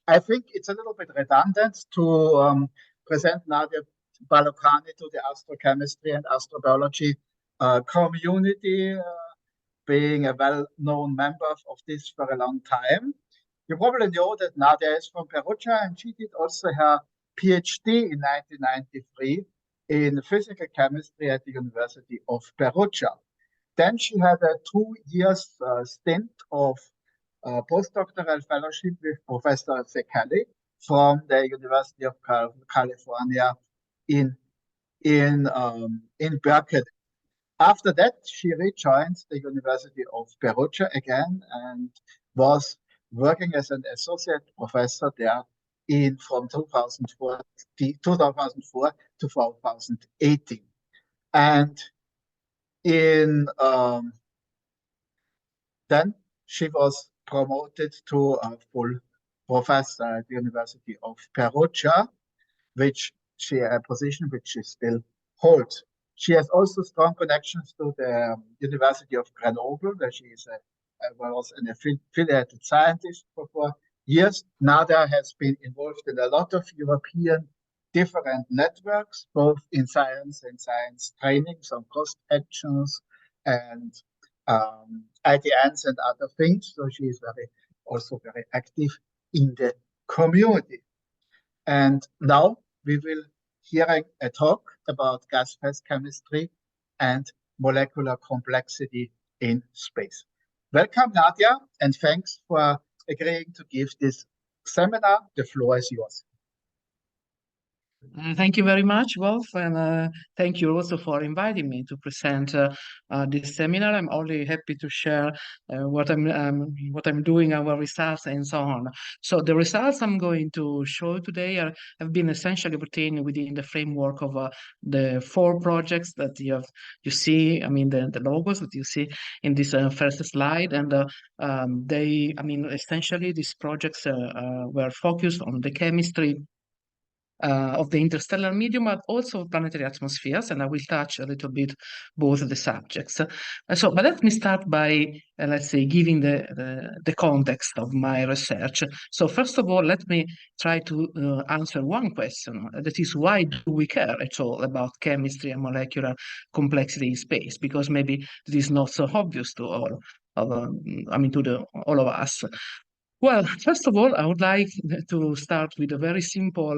I think it's a little bit redundant to present Nadia Balucani to the astrochemistry and astrobiology community, being a well-known member of this for a long time. You probably know that Nadia is from Perugia, and she did also her PhD in 1993 in physical chemistry at the University of Perugia. Then she had a 2 years stint of postdoctoral fellowship with Professor Sekali from the University of California in Berkeley. After that, she rejoined the University of Perugia again and was working as an associate professor there from 2004 to 2018. And then she was promoted to a full professor at the University of Perugia, a position which she still holds. She has also strong connections to the University of Grenoble, where she was an affiliated scientist for 4 years. Nadia has been involved in a lot of European different networks, both in science and science training, some cost actions and IDNs and other things. So she is also very active in the community. And now we will hearing a talk about gas phase chemistry and molecular complexity in space. Welcome, Nadia, and thanks for agreeing to give this seminar. The floor is yours. Thank you very much, Wolf, and thank you also for inviting me to present this seminar. I'm only happy to share what I'm doing, our results, and so on. So the results I'm going to show today have been essentially obtained within the framework of the 4 projects that you see. I mean the logos that you see in this first slide, and essentially these projects were focused on the chemistry of the interstellar medium, but also planetary atmospheres, and I will touch a little bit both of the subjects. But let me start by, let's say, giving the context of my research. So first of all, let me try to answer one question, that is, why do we care at all about chemistry and molecular complexity in space? Because maybe it is not so obvious to all of us. Well, first of all, I would like to start with a very simple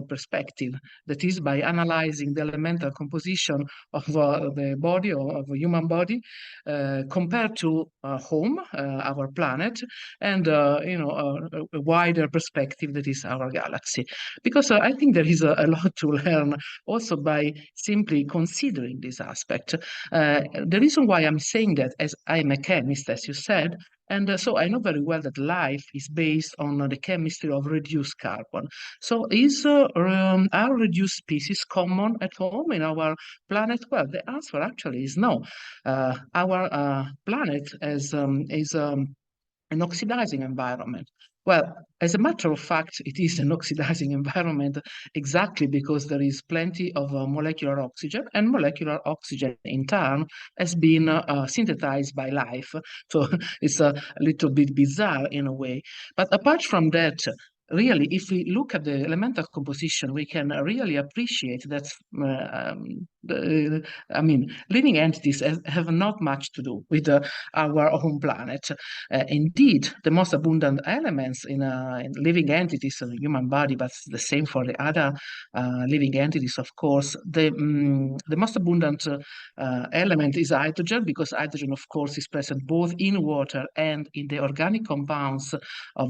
perspective. That is by analyzing the elemental composition of the body, or of a human body, compared to home, our planet, and a wider perspective, that is our galaxy. Because I think there is a lot to learn also by simply considering this aspect. The reason why I'm saying that, as I'm a chemist, as you said, and so I know very well that life is based on the chemistry of reduced carbon. So are reduced species common at home in our planet? Well, the answer actually is no. Our planet is an oxidizing environment. Well, as a matter of fact, it is an oxidizing environment exactly because there is plenty of molecular oxygen, and molecular oxygen in turn has been synthesized by life. So it's a little bit bizarre in a way. But apart from that, really, if we look at the elemental composition, we can really appreciate that, living entities have not much to do with our home planet. Indeed, the most abundant elements in living entities in the human body, but the same for the other living entities, of course, the most abundant element is hydrogen, because hydrogen, of course, is present both in water and in the organic compounds of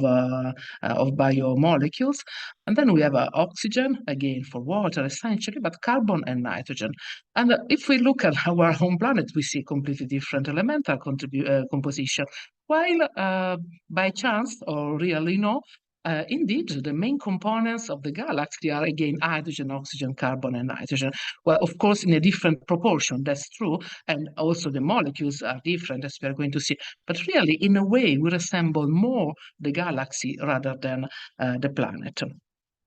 biomolecules. And then we have oxygen, again for water essentially, but carbon and nitrogen. And if we look at our home planet, we see completely different elemental composition. While by chance, or really no, indeed, the main components of the galaxy are again hydrogen, oxygen, carbon, and nitrogen. Well, of course, in a different proportion, that's true. And also the molecules are different, as we're going to see. But really, in a way, we resemble more the galaxy rather than the planet.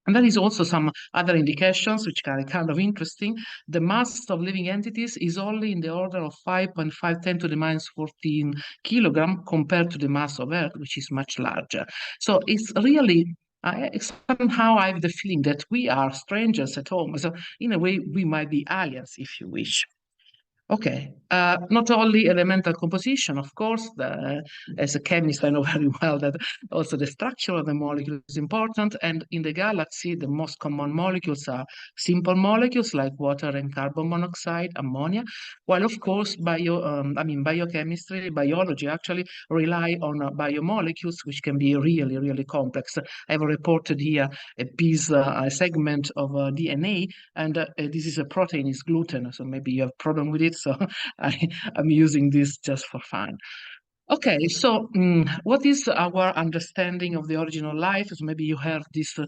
And there is also some other indications which are kind of interesting. The mass of living entities is only in the order of 5.510 to the minus 14 kilogram compared to the mass of Earth, which is much larger. So it's really, somehow I have the feeling that we are strangers at home. So in a way, we might be aliens, if you wish. Okay, not only elemental composition, of course, as a chemist, I know very well that also the structure of the molecule is important. And in the galaxy, the most common molecules are simple molecules like water and carbon monoxide, ammonia, while of course, biochemistry, biology actually rely on biomolecules, which can be really, really complex. I've reported here a piece, a segment of DNA, and this is a protein, is gluten, so maybe you have problem with it, so I'm using this just for fun. Okay, so what is our understanding of the origin of life? So maybe you heard these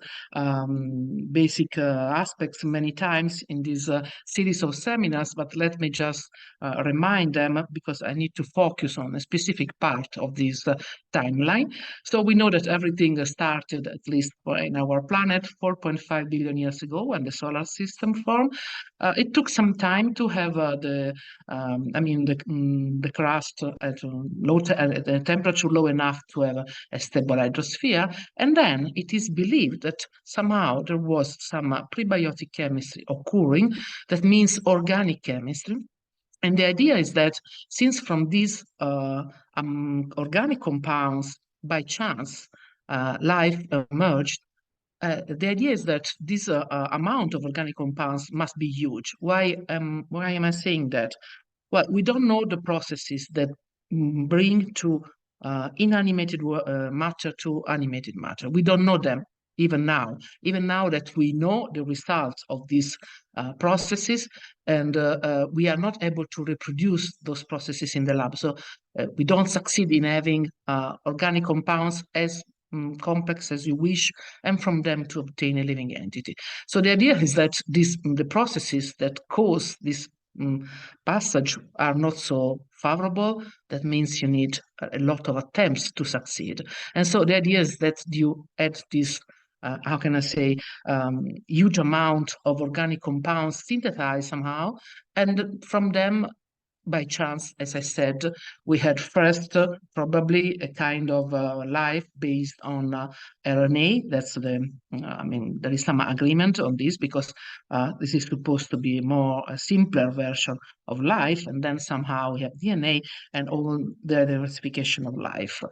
basic aspects many times in this series of seminars, but let me just remind them, because I need to focus on a specific part of this timeline. So we know that everything started, at least in our planet, 4.5 billion years ago when the solar system formed. It took some time to have the crust at a temperature low enough to have a stable hydrosphere. And then it is believed that somehow there was some prebiotic chemistry occurring. That means organic chemistry. And the idea is that since from these organic compounds, by chance, life emerged, the idea is that this amount of organic compounds must be huge. Why am I saying that? Well, we don't know the processes that bring to inanimated matter to animated matter. We don't know them even now that we know the results of these processes, and we are not able to reproduce those processes in the lab. So we don't succeed in having organic compounds as complex as you wish, and from them to obtain a living entity. So the idea is that the processes that cause this passage are not so favorable. That means you need a lot of attempts to succeed. And so the idea is that you add this, how can I say, huge amount of organic compounds synthesized somehow, and from them, by chance, as I said, we had first probably a kind of life based on RNA. That's there is some agreement on this, because this is supposed to be a simpler version of life, and then somehow we have DNA and all the diversification of life.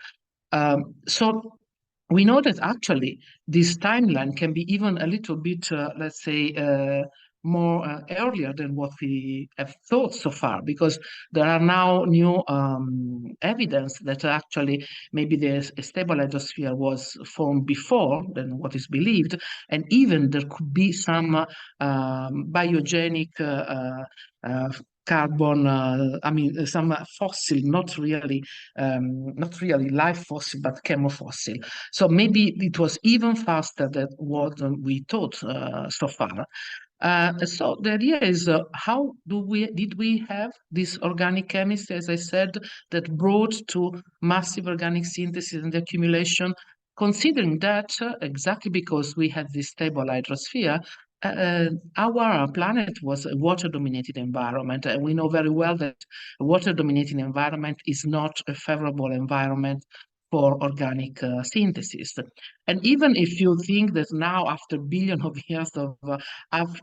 So we know that actually this timeline can be even a little bit, let's say, more earlier than what we have thought so far, because there are now new evidence that actually maybe the stable hydrosphere was formed before than what is believed, and even there could be some biogenic carbon, some fossil, not really life fossil, but chemofossil. So maybe it was even faster than what we thought so far. So the idea is, how did we have this organic chemistry, as I said, that brought to massive organic synthesis and accumulation? Considering that exactly because we had this stable hydrosphere, our planet was a water-dominated environment, and we know very well that a water-dominated environment is not a favorable environment for organic synthesis. And even if you think that now, after billions of years of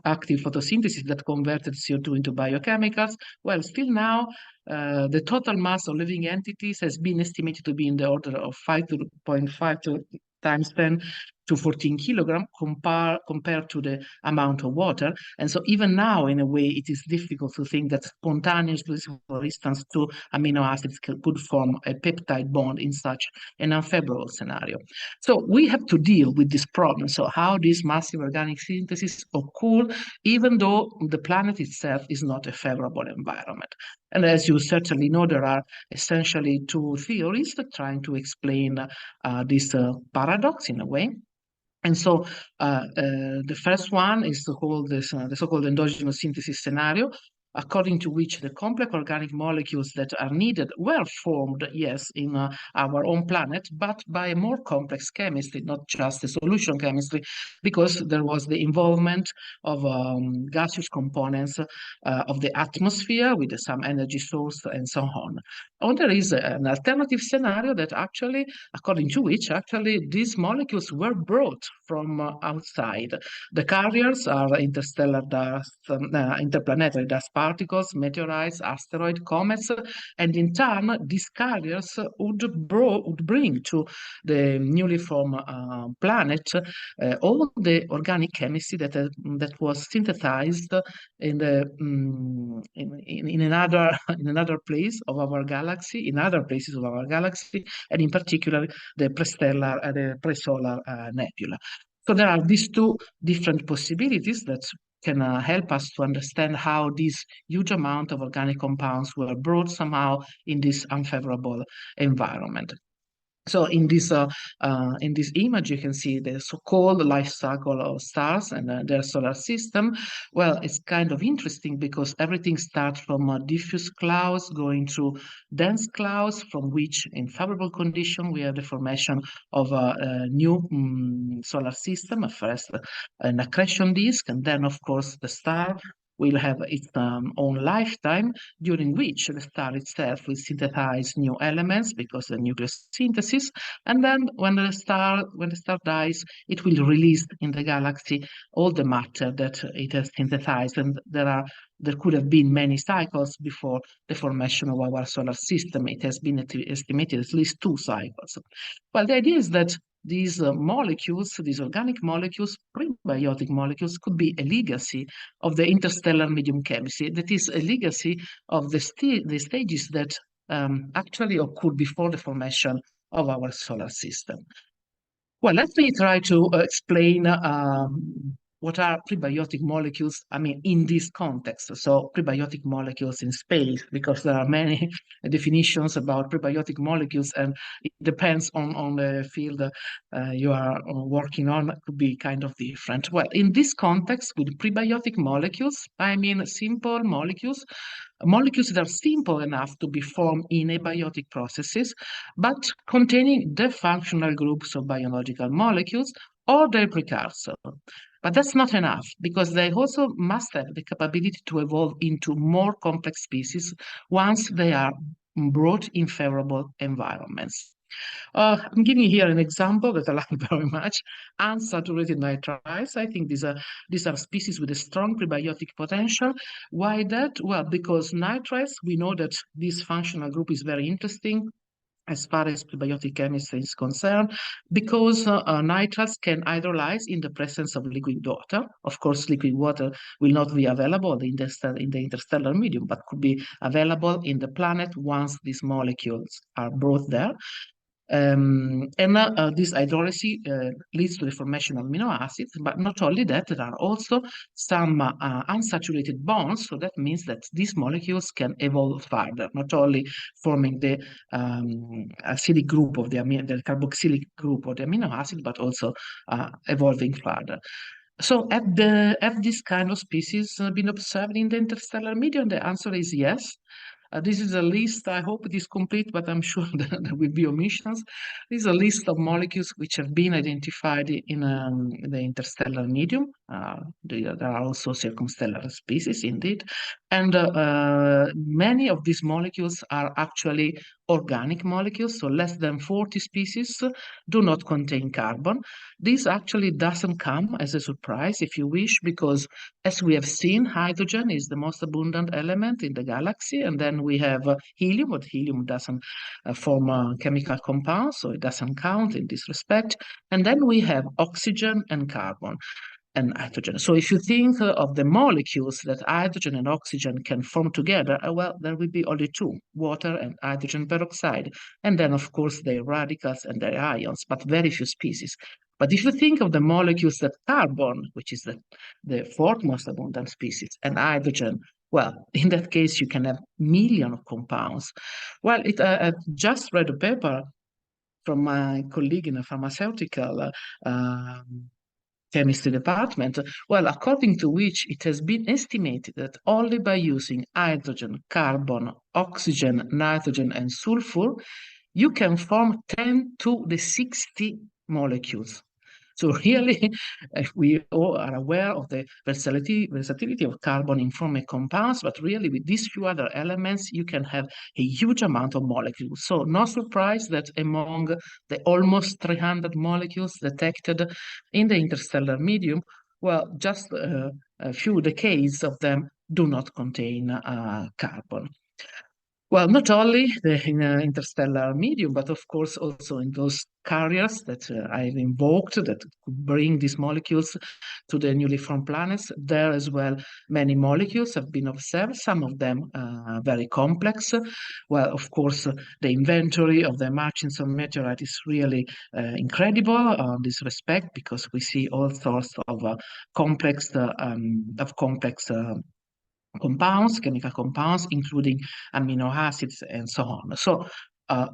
active photosynthesis that converted CO2 into biochemicals, well, still now, the total mass of living entities has been estimated to be in the order of 5.5 times 10 to 14 kilograms compared to the amount of water. And so even now, in a way, it is difficult to think that spontaneously, for instance, two amino acids could form a peptide bond in such an unfavorable scenario. So we have to deal with this problem. So how this massive organic synthesis occur, even though the planet itself is not a favorable environment. And as you certainly know, there are essentially two theories that trying to explain this paradox in a way. And so the first one is the so-called endogenous synthesis scenario, according to which the complex organic molecules that are needed were formed, yes, in our own planet, but by a more complex chemistry, not just a solution chemistry, because there was the involvement of gaseous components of the atmosphere with some energy source and so on. Or there is an alternative scenario that actually, according to which actually these molecules were brought from outside. The carriers are interstellar dust, interplanetary dust particles, meteorites, asteroids, comets, and in turn, these carriers would bring to the newly formed planet all the organic chemistry that was synthesized in the in another in another place of our galaxy, in other places of our galaxy, and in particular the the presolar nebula. So there are these two different possibilities that can help us to understand how this huge amount of organic compounds were brought somehow in this unfavorable environment. So in this image, you can see the so-called life cycle of stars and their solar system. Well, it's kind of interesting because everything starts from diffuse clouds going through dense clouds, from which, in favorable condition, we have the formation of a new solar system. First, an accretion disk, and then, of course, the star will have its own lifetime, during which the star itself will synthesize new elements because of nucleosynthesis, and then when the star dies, it will release in the galaxy all the matter that it has synthesized, and there could have been many cycles before the formation of our solar system. It has been estimated at least 2 cycles. Well, the idea is that these molecules, these organic molecules, prebiotic molecules, could be a legacy of the interstellar medium chemistry. That is a legacy of the stages that actually occurred before the formation of our solar system. Well, let me try to explain what are prebiotic molecules, I mean, in this context. So prebiotic molecules in space, because there are many definitions about prebiotic molecules, and it depends on the field you are working on, it could be kind of different. Well, in this context, with prebiotic molecules, I mean simple molecules that are simple enough to be formed in abiotic processes, but containing the functional groups of biological molecules or their precursor. But that's not enough, because they also must have the capability to evolve into more complex species once they are brought in favorable environments. I'm giving you here an example that I like very much, unsaturated nitrites. I think these are species with a strong prebiotic potential. Why that? Well, because nitrites, we know that this functional group is very interesting as far as prebiotic chemistry is concerned, because nitrates can hydrolyze in the presence of liquid water. Of course, liquid water will not be available in the interstellar medium, but could be available in the planet once these molecules are brought there. This hydrolysis leads to the formation of amino acids, but not only that, there are also some unsaturated bonds. So that means that these molecules can evolve further, not only forming the acidic group of the carboxylic group of the amino acid, but also evolving further. So have this kind of species been observed in the interstellar medium? The answer is yes. This is a list, I hope it is complete, but I'm sure that there will be omissions. This is a list of molecules which have been identified in the interstellar medium. There are also circumstellar species, indeed. And many of these molecules are actually organic molecules, so less than 40 species do not contain carbon. This actually doesn't come as a surprise, if you wish, because as we have seen, hydrogen is the most abundant element in the galaxy, and then we have helium, but helium doesn't form chemical compounds, so it doesn't count in this respect. And then we have oxygen and carbon and hydrogen. So if you think of the molecules that hydrogen and oxygen can form together, well, there will be only 2, water and hydrogen peroxide. And then, of course, their radicals and their ions, but very few species. But if you think of the molecules that carbon, which is the 4th most abundant species, and hydrogen, well, in that case, you can have millions of compounds. Well, I just read a paper from my colleague in a pharmaceutical chemistry department, well, according to which it has been estimated that only by using hydrogen, carbon, oxygen, nitrogen, and sulfur, you can form 10 to the 60 molecules. So really, we all are aware of the versatility of carbon in forming compounds, but really with these few other elements, you can have a huge amount of molecules. So no surprise that among the almost 300 molecules detected in the interstellar medium, well, just a few decades of them do not contain carbon. Well, not only in interstellar medium, but of course also in those carriers that I've invoked that could bring these molecules to the newly formed planets. There as well, many molecules have been observed, some of them very complex. Well, of course, the inventory of the margins of meteorite is really incredible on this respect, because we see all sorts of complex compounds, chemical compounds, including amino acids and so on. So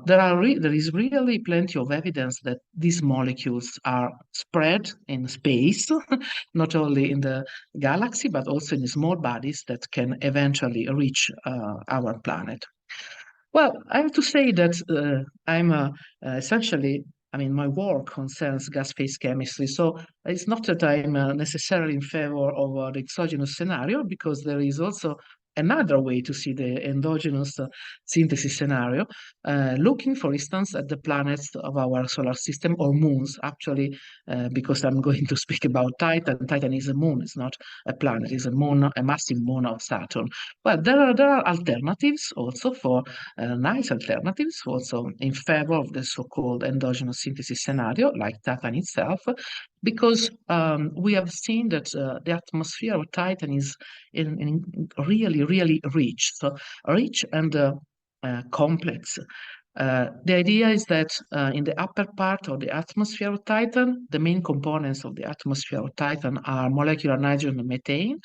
there is really plenty of evidence that these molecules are spread in space, not only in the galaxy, but also in small bodies that can eventually reach our planet. Well, I have to say that I'm essentially, I mean, my work concerns gas phase chemistry. So it's not that I'm necessarily in favor of the exogenous scenario, because there is also another way to see the endogenous synthesis scenario, looking, for instance, at the planets of our solar system, or moons, actually, because I'm going to speak about Titan. Titan is a moon, it's not a planet, it's a moon, a massive moon of Saturn. Well, there are alternatives also for nice alternatives also in favor of the so-called endogenous synthesis scenario, like Titan itself, because we have seen that the atmosphere of Titan is in really, really rich, so rich and complex. The idea is that in the upper part of the atmosphere of Titan, the main components of the atmosphere of Titan are molecular nitrogen and methane.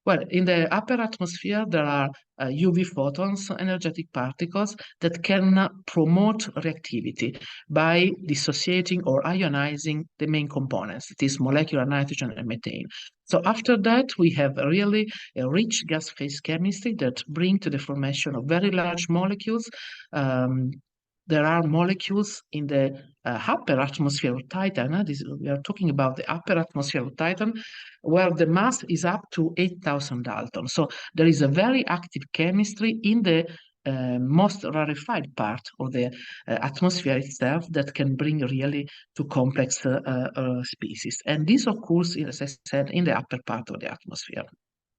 Well, in the upper atmosphere, there are UV photons, energetic particles, that can promote reactivity by dissociating or ionizing the main components, that is molecular nitrogen and methane. So after that, we have really a rich gas phase chemistry that bring to the formation of very large molecules. There are molecules in the upper atmosphere of Titan. We are talking about the upper atmosphere of Titan, where the mass is up to 8,000 Dalton. So there is a very active chemistry in the most rarefied part of the atmosphere itself that can bring really to complex species. And this occurs, as I said, in the upper part of the atmosphere.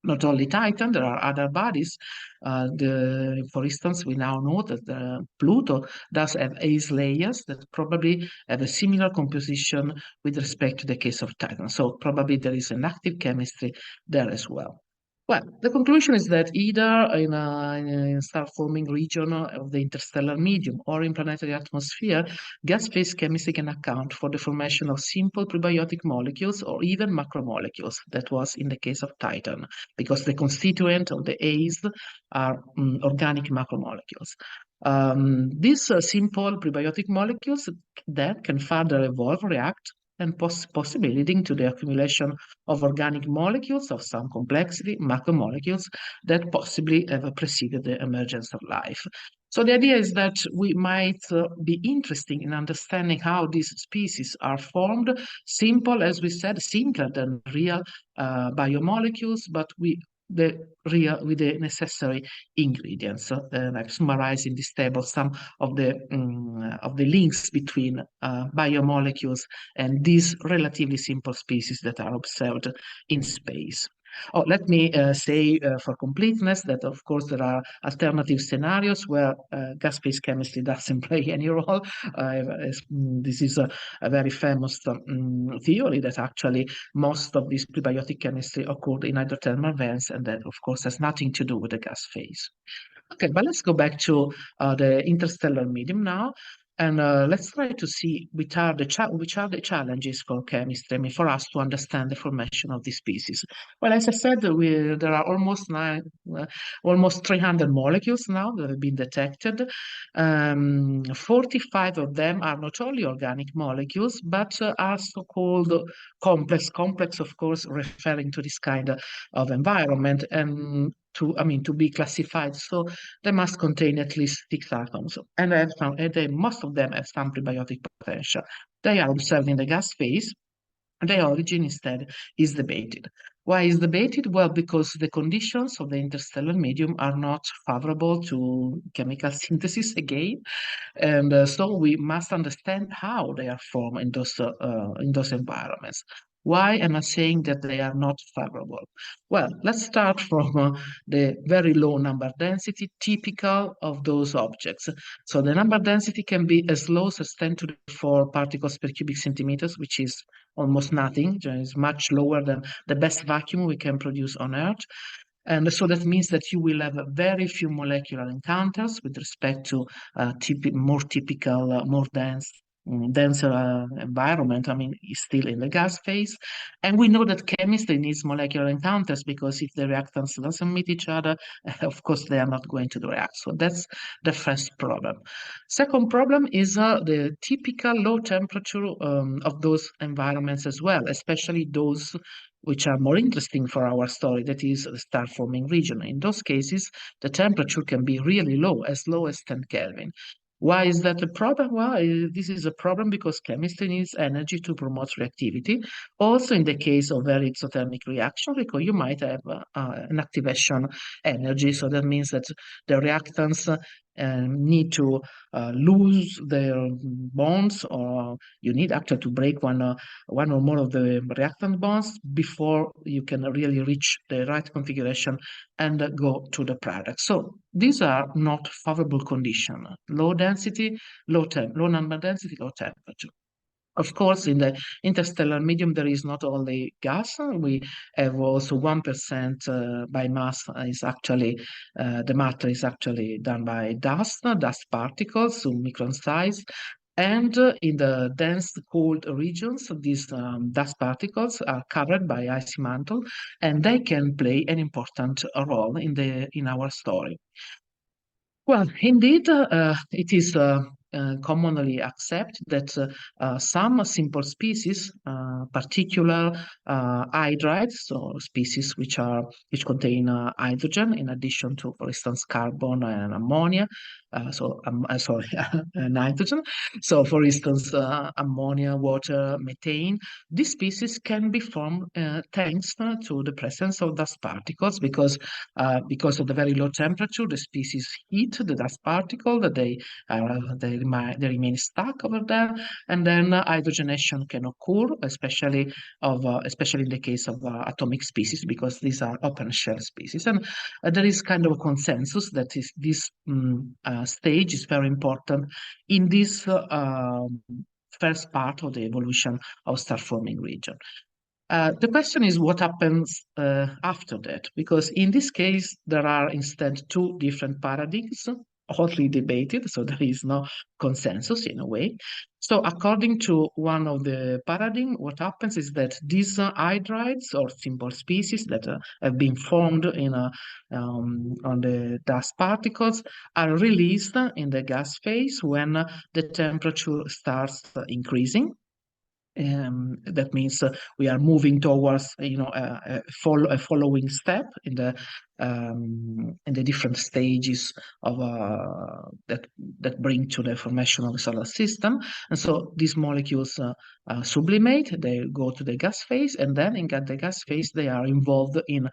Not only Titan, there are other bodies. For instance, we now know that Pluto does have ice layers that probably have a similar composition with respect to the case of Titan. So probably there is an active chemistry there as well. Well, the conclusion is that either in a star-forming region of the interstellar medium or in planetary atmosphere, gas phase chemistry can account for the formation of simple prebiotic molecules or even macromolecules. That was in the case of Titan, because the constituent of the ice are organic macromolecules. These simple prebiotic molecules then can further evolve, react, and possibly leading to the accumulation of organic molecules of some complexity, macromolecules, that possibly have preceded the emergence of life. So the idea is that we might be interested in understanding how these species are formed, simple, as we said, simpler than real biomolecules, but with the necessary ingredients. And I've summarized in this table some of the links between biomolecules and these relatively simple species that are observed in space. Oh, let me say for completeness that, of course, there are alternative scenarios where gas phase chemistry doesn't play any role. This is a very famous theory that actually most of this prebiotic chemistry occurred in hydrothermal vents, and that, of course, has nothing to do with the gas phase. Okay, but let's go back to the interstellar medium now. And let's try to see which are the challenges for chemistry, I mean, for us to understand the formation of these species. Well, as I said, there are almost 300 molecules now that have been detected. 45 of them are not only organic molecules, but are so-called complex. Complex, of course, referring to this kind of environment, and to be classified. So they must contain at least 6 atoms, and most of them have some prebiotic potential. They are observed in the gas phase. The origin instead is debated. Why is debated? Well, because the conditions of the interstellar medium are not favorable to chemical synthesis again, and so we must understand how they are formed in those environments. Why am I saying that they are not favorable? Well, let's start from the very low number density typical of those objects. So the number density can be as low as 10 to the 4 particles per cubic centimeters, which is almost nothing. It's much lower than the best vacuum we can produce on Earth. And so that means that you will have very few molecular encounters with respect to more typical, more denser environment. I mean, it's still in the gas phase. And we know that chemistry needs molecular encounters, because if the reactants doesn't meet each other, of course, they are not going to react. So that's the first problem. Second problem is the typical low temperature of those environments as well, especially those which are more interesting for our story, that is the star-forming region. In those cases, the temperature can be really low as 10 Kelvin. Why is that a problem? Well, this is a problem because chemistry needs energy to promote reactivity. Also, in the case of very exothermic reaction, because you might have an activation energy. So that means that the reactants need to lose their bonds, or you need actually to break one or more of the reactant bonds before you can really reach the right configuration and go to the product. So these are not favorable conditions: low density, low number density, low temperature. Of course, in the interstellar medium, there is not only gas. We have also 1% by mass is actually, the matter is actually done by dust particles, so micron size. And in the dense cold regions, these dust particles are covered by icy mantle, and they can play an important role in our story. Well, indeed, it is commonly accepted that some simple species, particular hydrides, so species which contain hydrogen in addition to, for instance, carbon and ammonia. Nitrogen. So, for instance, ammonia, water, methane. These species can be formed thanks to the presence of dust particles, because of the very low temperature, the species heat the dust particle, that they remain stuck over there, and then hydrogenation can occur, especially in the case of atomic species, because these are open shell species. And there is kind of a consensus that this stage is very important in this first part of the evolution of star-forming region. The question is what happens after that, because in this case, there are instead 2 different paradigms, hotly debated, so there is no consensus in a way. So according to one of the paradigm, what happens is that these hydrides, or simple species that have been formed on the dust particles, are released in the gas phase when the temperature starts increasing. That means we are moving towards, a following step in the different stages of that bring to the formation of the solar system. And so these molecules sublimate, they go to the gas phase, and then in the gas phase they are involved in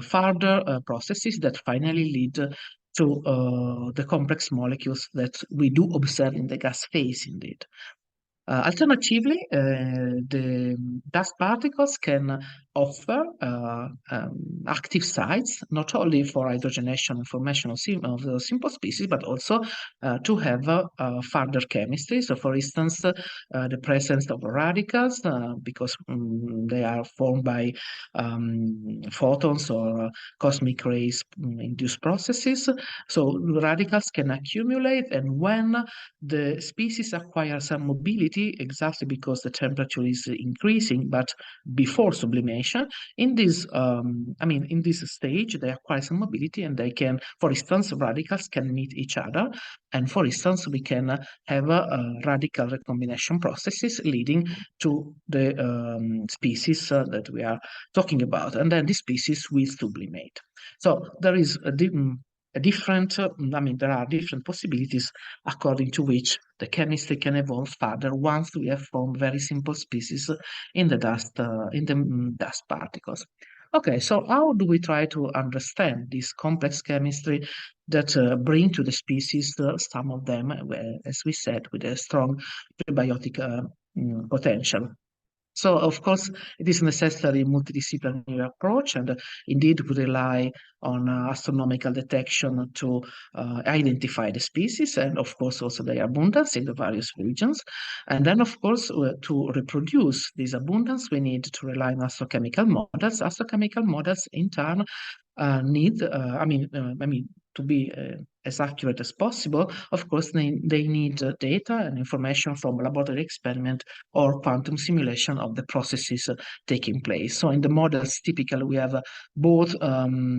further processes that finally lead to the complex molecules that we do observe in the gas phase indeed. Alternatively, the dust particles can offer active sites, not only for hydrogenation and formation of the simple species, but also to have further chemistry. So, for instance, the presence of radicals, because they are formed by photons or cosmic rays induced processes. So, radicals can accumulate, and when the species acquire some mobility, exactly because the temperature is increasing, but before sublimation, in this in this stage they acquire some mobility, and they can, for instance, radicals can meet each other, and for instance we can have radical recombination processes leading to the species that we are talking about, and then the species will sublimate. So there is a different, there are different possibilities according to which the chemistry can evolve further once we have formed very simple species in the dust, dust particles. Okay, so how do we try to understand this complex chemistry that bring to the species some of them, as we said, with a strong prebiotic potential? So, of course, it is necessary multidisciplinary approach, and indeed we rely on astronomical detection to identify the species, and of course also their abundance in the various regions. And then, of course, to reproduce this abundance, we need to rely on astrochemical models. Astrochemical models, in turn, need, to be as accurate as possible. Of course, they need data and information from laboratory experiment or quantum simulation of the processes taking place. So in the models, typically we have both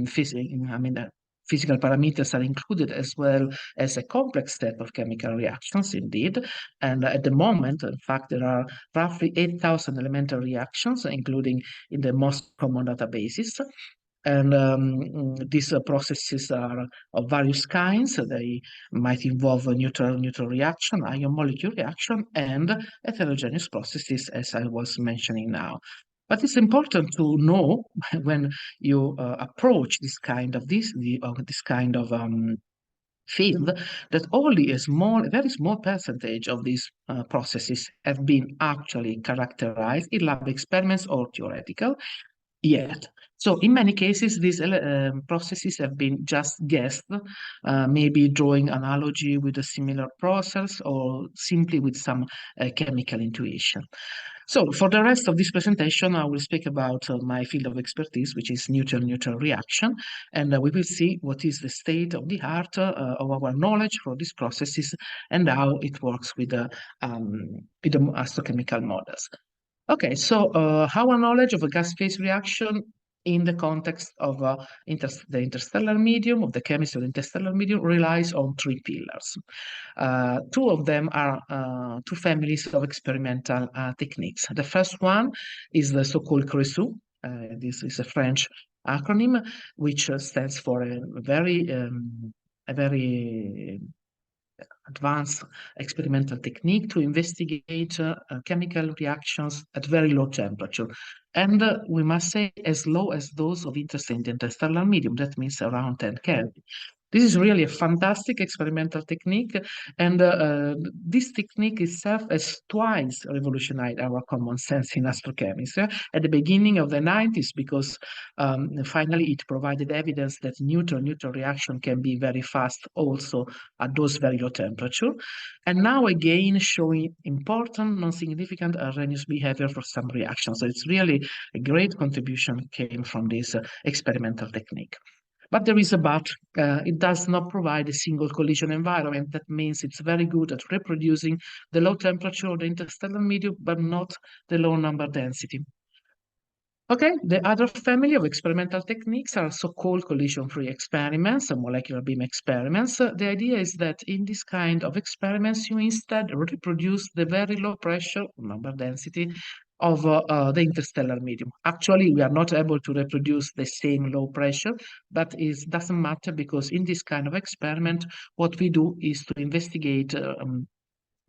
physical parameters are included, as well as a complex set of chemical reactions, indeed. And at the moment, in fact, there are roughly 8,000 elemental reactions, including in the most common databases. And these processes are of various kinds. They might involve a neutral reaction, ion molecule reaction, and heterogeneous processes, as I was mentioning now. But it's important to know when you approach this kind of field, that only a very small percentage of these processes have been actually characterized in lab experiments or theoretical yet. So in many cases, these processes have been just guessed, maybe drawing analogy with a similar process or simply with some chemical intuition. So for the rest of this presentation, I will speak about my field of expertise, which is neutral reaction, and we will see what is the state of the art of our knowledge for these processes and how it works with the astrochemical models. Okay, so our knowledge of a gas phase reaction in the context of the interstellar medium, of the chemistry of the interstellar medium, relies on three pillars. Two of them are two families of experimental techniques. The first one is the so-called CRESU. This is a French acronym, which stands for a very advanced experimental technique to investigate chemical reactions at very low temperature. And we must say as low as those of interest in the interstellar medium. That means around 10 Kelvin. This is really a fantastic experimental technique, and this technique itself has twice revolutionized our common sense in astrochemistry. At the beginning of the 90s, because finally it provided evidence that neutral reaction can be very fast also at those very low temperature, and now again showing important non-significant erroneous behavior for some reactions. So it's really a great contribution came from this experimental technique. But there is a but. It does not provide a single collision environment. That means it's very good at reproducing the low temperature of the interstellar medium, but not the low number density. Okay, the other family of experimental techniques are so-called collision-free experiments and molecular beam experiments. The idea is that in this kind of experiments, you instead reproduce the very low pressure, number density, of the interstellar medium. Actually, we are not able to reproduce the same low pressure, but it doesn't matter, because in this kind of experiment, what we do is to investigate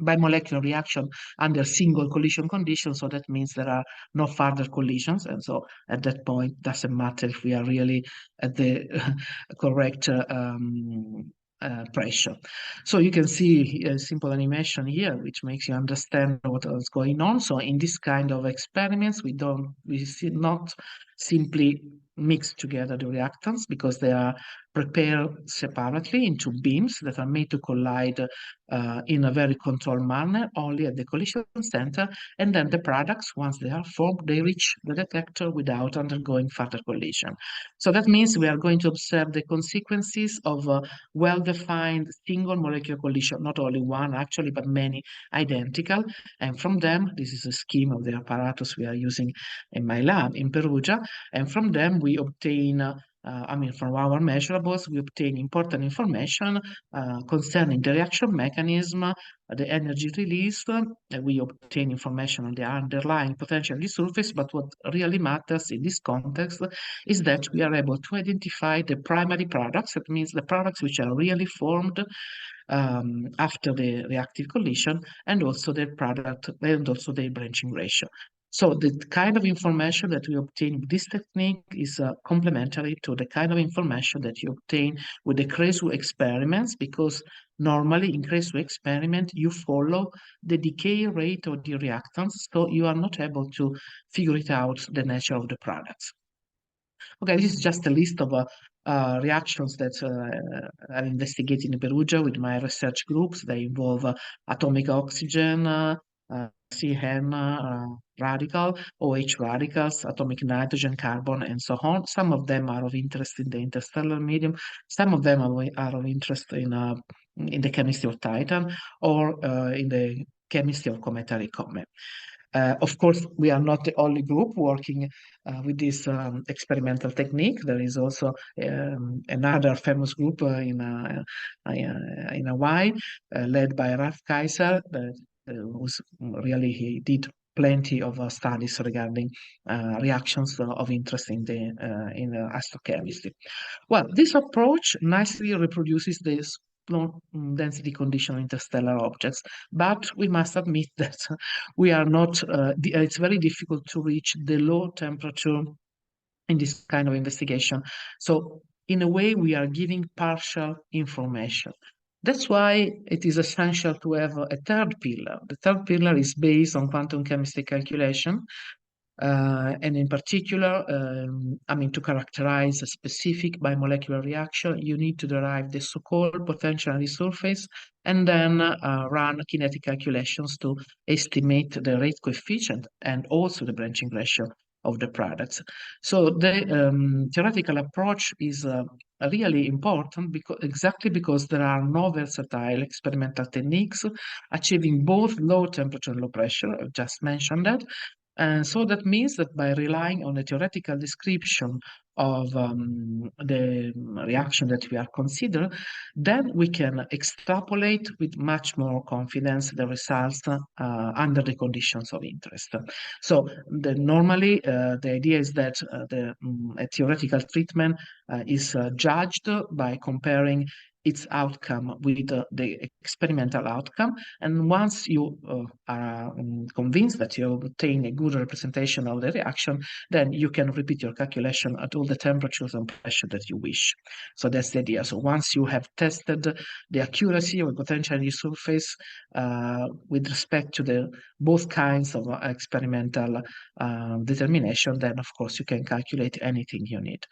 bimolecular reaction under single collision conditions. So that means there are no further collisions, and so at that point, doesn't matter if we are really at the correct pressure. So you can see a simple animation here, which makes you understand what is going on. So in this kind of experiments, we see not simply mix together the reactants, because they are prepared separately into beams that are made to collide in a very controlled manner, only at the collision center. And then the products, once they are formed, they reach the detector without undergoing further collision. So that means we are going to observe the consequences of well-defined single molecular collision, not only one actually, but many identical. And from them, this is a scheme of the apparatus we are using in my lab in Perugia. And from them, we obtain, from our measurables, we obtain important information concerning the reaction mechanism, the energy release. We obtain information on the underlying potential of the surface, but what really matters in this context is that we are able to identify the primary products. That means the products which are really formed after the reactive collision, and also their product, and also their branching ratio. So the kind of information that we obtain with this technique is complementary to the kind of information that you obtain with the Cresu experiments, because normally in Cresu experiment, you follow the decay rate of the reactants, so you are not able to figure it out the nature of the products. Okay, this is just a list of reactions that I'm investigating in Perugia with my research groups. They involve atomic oxygen, CN radical, OH radicals, atomic nitrogen, carbon, and so on. Some of them are of interest in the interstellar medium. Some of them are of interest in the chemistry of Titan, or in the chemistry of cometary comet. Of course, we are not the only group working with this experimental technique. There is also another famous group in Hawaii, led by Ralph Kaiser, he did plenty of studies regarding reactions of interest in astrochemistry. Well, this approach nicely reproduces this low density condition interstellar objects, but we must admit that we are not, it's very difficult to reach the low temperature in this kind of investigation. So in a way, we are giving partial information. That's why it is essential to have a third pillar. The third pillar is based on quantum chemistry calculation. And in particular, to characterize a specific bimolecular reaction, you need to derive the so-called potential on the surface, and then run kinetic calculations to estimate the rate coefficient and also the branching ratio of the products. So the theoretical approach is really important because there are no versatile experimental techniques achieving both low temperature and low pressure. I just mentioned that. And so that means that by relying on a theoretical description of the reaction that we are considering, then we can extrapolate with much more confidence the results under the conditions of interest. So normally the idea is that a theoretical treatment is judged by comparing its outcome with the experimental outcome. And once you are convinced that you obtain a good representation of the reaction, then you can repeat your calculation at all the temperatures and pressure that you wish. So that's the idea. So once you have tested the accuracy of the potential energy surface with respect to the both kinds of experimental determination, then of course you can calculate anything you need.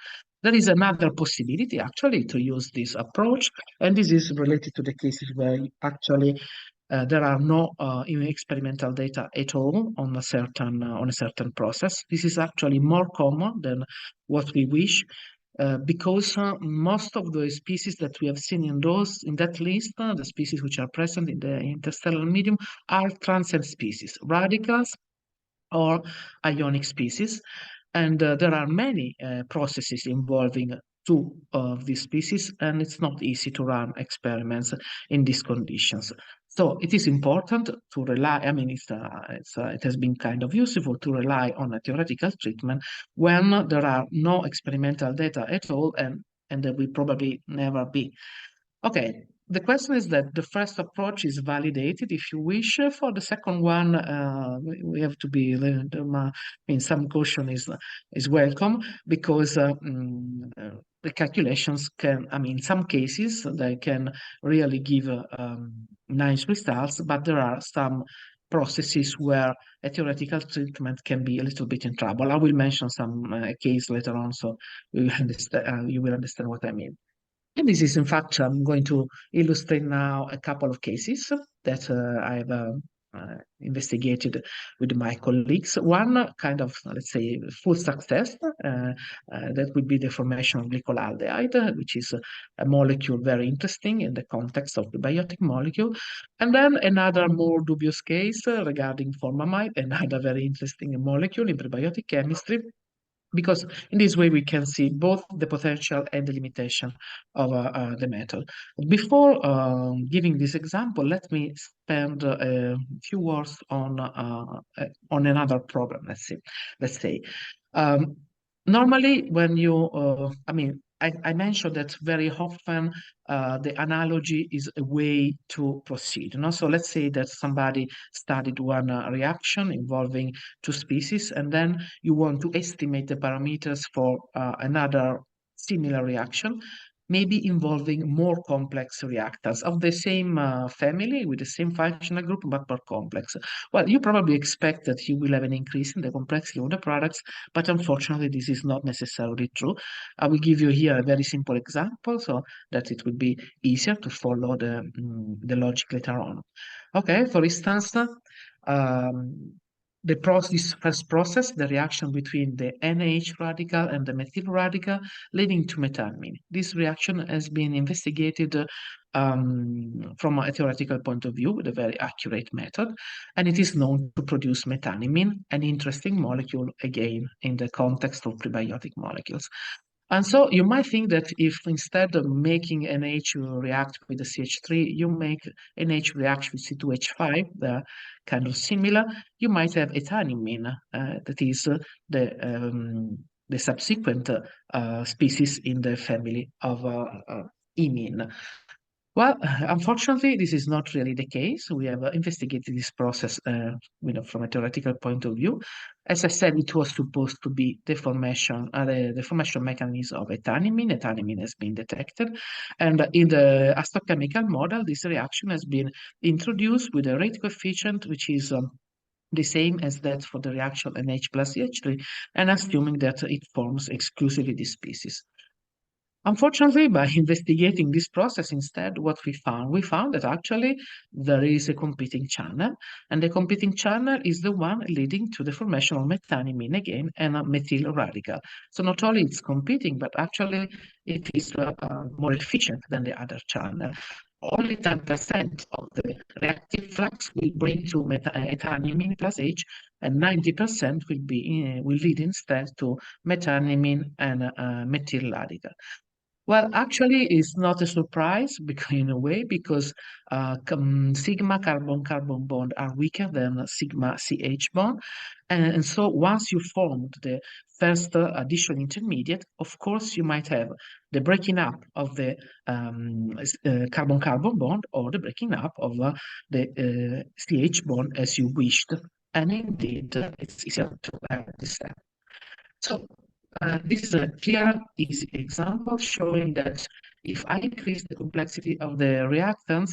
There is another possibility actually to use this approach, and this is related to the cases where actually there are no experimental data at all on a certain process. This is actually more common than what we wish, because most of the species that we have seen in that list, the species which are present in the interstellar medium, are transient species, radicals or ionic species. And there are many processes involving two of these species, and it's not easy to run experiments in these conditions. So it is important to rely, it has been kind of useful to rely on a theoretical treatment when there are no experimental data at all, and there will probably never be. Okay, the question is that the first approach is validated, if you wish. For the second one, we have to be, some caution is welcome, because the calculations can, in some cases, they can really give nice results, but there are some processes where a theoretical treatment can be a little bit in trouble. I will mention some case later on, so you will understand what I mean. And this is, in fact, I'm going to illustrate now a couple of cases that I've investigated with my colleagues. One kind of, let's say, full success, that would be the formation of glycolaldehyde, which is a molecule very interesting in the context of the biotic molecule. And then another more dubious case regarding formamide, another very interesting molecule in prebiotic chemistry, because in this way we can see both the potential and the limitation of the method. Before giving this example, let me spend a few words on another problem. Let's say, normally when you, I mentioned that very often the analogy is a way to proceed. So let's say that somebody studied one reaction involving two species, and then you want to estimate the parameters for another similar reaction, maybe involving more complex reactants of the same family with the same functional group, but more complex. Well, you probably expect that you will have an increase in the complexity of the products, but unfortunately, this is not necessarily true. I will give you here a very simple example so that it will be easier to follow the logic later on. Okay, for instance, this first process, the reaction between the NH radical and the methyl radical, leading to methylamine. This reaction has been investigated from a theoretical point of view with a very accurate method, and it is known to produce methylamine, an interesting molecule again in the context of prebiotic molecules. And so you might think that if instead of making NH react with the CH3, you make NH react with C2H5, they're kind of similar, you might have ethanimine, that is the subsequent species in the family of imine. Well, unfortunately, this is not really the case. We have investigated this process from a theoretical point of view. As I said, it was supposed to be the formation mechanism of ethanimine. Ethanimine has been detected. And in the astrochemical model, this reaction has been introduced with a rate coefficient, which is the same as that for the reaction NH plus CH3, and assuming that it forms exclusively this species. Unfortunately, by investigating this process instead, what we found that actually there is a competing channel, and the competing channel is the one leading to the formation of methylamine again and a methyl radical. So not only it's competing, but actually it is more efficient than the other channel. Only 10% of the reactive flux will bring to ethanimine plus H, and 90% will lead instead to methylamine and methyl radical. Well, actually, it's not a surprise in a way, because sigma carbon-carbon bond are weaker than sigma CH bond. And so once you formed the first additional intermediate, of course, you might have the breaking up of the carbon-carbon bond, or the breaking up of the CH bond as you wished. And indeed, it's easier to have this step. So this is a clear, easy example showing that if I increase the complexity of the reactants,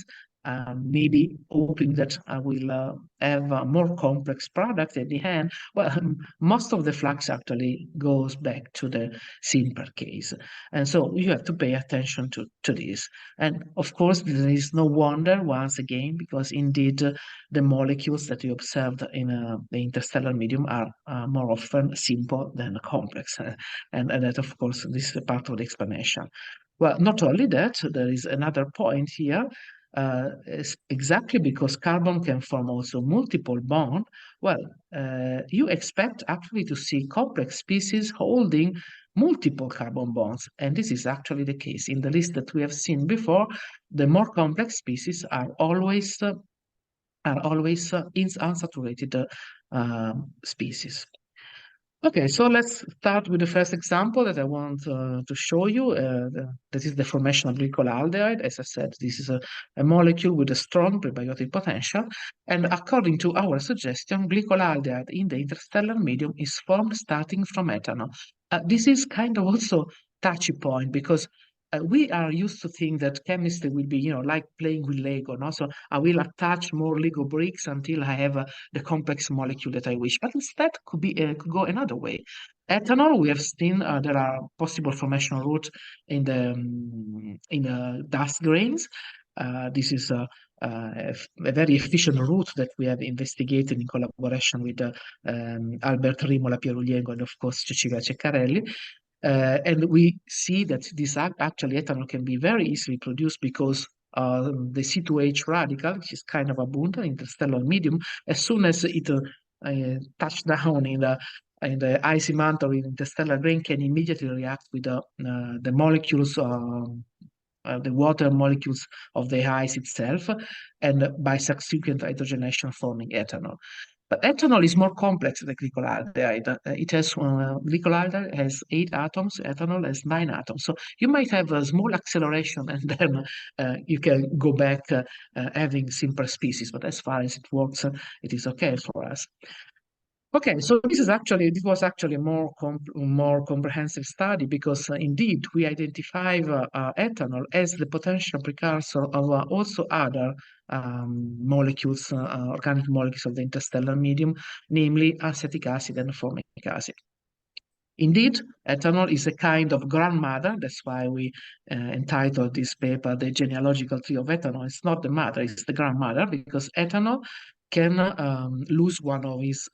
maybe hoping that I will have a more complex product at the end, well, most of the flux actually goes back to the simpler case. And so you have to pay attention to this. And of course, there is no wonder, once again, because indeed the molecules that you observed in the interstellar medium are more often simple than complex. And that, of course, this is part of the explanation. Well, not only that, there is another point here. Exactly because carbon can form also multiple bonds, well, you expect actually to see complex species holding multiple carbon bonds, and this is actually the case. In the list that we have seen before, the more complex species are always unsaturated species. Okay, so let's start with the first example that I want to show you. That is the formation of glycolaldehyde. As I said, this is a molecule with a strong prebiotic potential. And according to our suggestion, glycolaldehyde in the interstellar medium is formed starting from ethanol. This is kind of also touchy point because we are used to think that chemistry will be, like playing with Lego. No? So I will attach more Lego bricks until I have the complex molecule that I wish. But instead could go another way. Ethanol, we have seen there are possible formation routes in the dust grains. This is a very efficient route that we have investigated in collaboration with Albert Rimola Pieruliengo and of course Cecilia Ceccarelli. And we see that this actually ethanol can be very easily produced because the C2H radical, which is kind of abundant in the interstellar medium, as soon as it touches down in the icy mantle in the stellar grain, can immediately react with the molecules, the water molecules of the ice itself, and by subsequent hydrogenation forming ethanol. But ethanol is more complex than glycolaldehyde. Glycolaldehyde has 8 atoms, ethanol has 9 atoms. So you might have a small acceleration and then you can go back having simpler species. But as far as it works, it is okay for us. Okay, so this was actually a more comprehensive study because indeed we identify ethanol as the potential precursor of also other molecules, organic molecules of the interstellar medium, namely acetic acid and formic acid. Indeed, ethanol is a kind of grandmother. That's why we entitled this paper "The Genealogical Tree of Ethanol." It's not the mother; it's the grandmother because ethanol can lose one of its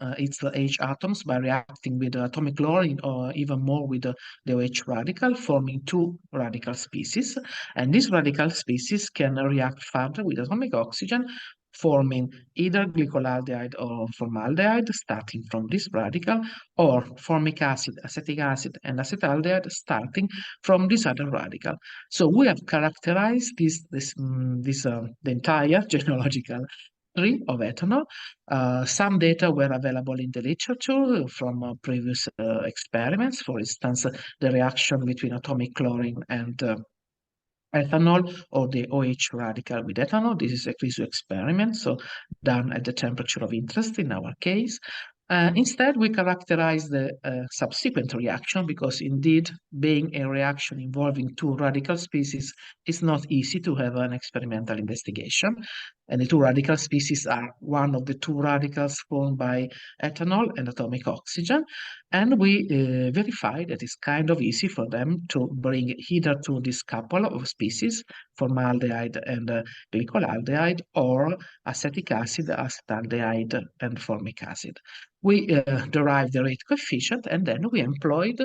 H atoms by reacting with atomic chlorine or even more with the OH radical, forming 2 radical species. And these radical species can react further with atomic oxygen, forming either glycolaldehyde or formaldehyde, starting from this radical, or formic acid, acetic acid, and acetaldehyde, starting from this other radical. So we have characterized the entire genealogical tree of ethanol. Some data were available in the literature from previous experiments. For instance, the reaction between atomic chlorine and ethanol or the OH radical with ethanol. This is a Friso experiment, so done at the temperature of interest in our case. Instead, we characterize the subsequent reaction because indeed, being a reaction involving 2 radical species, it's not easy to have an experimental investigation. And the 2 radical species are one of the 2 radicals formed by ethanol and atomic oxygen. And we verify that it's kind of easy for them to bring either to this couple of species, formaldehyde and glycolaldehyde, or acetic acid, acetaldehyde, and formic acid. We derived the rate coefficient and then we employed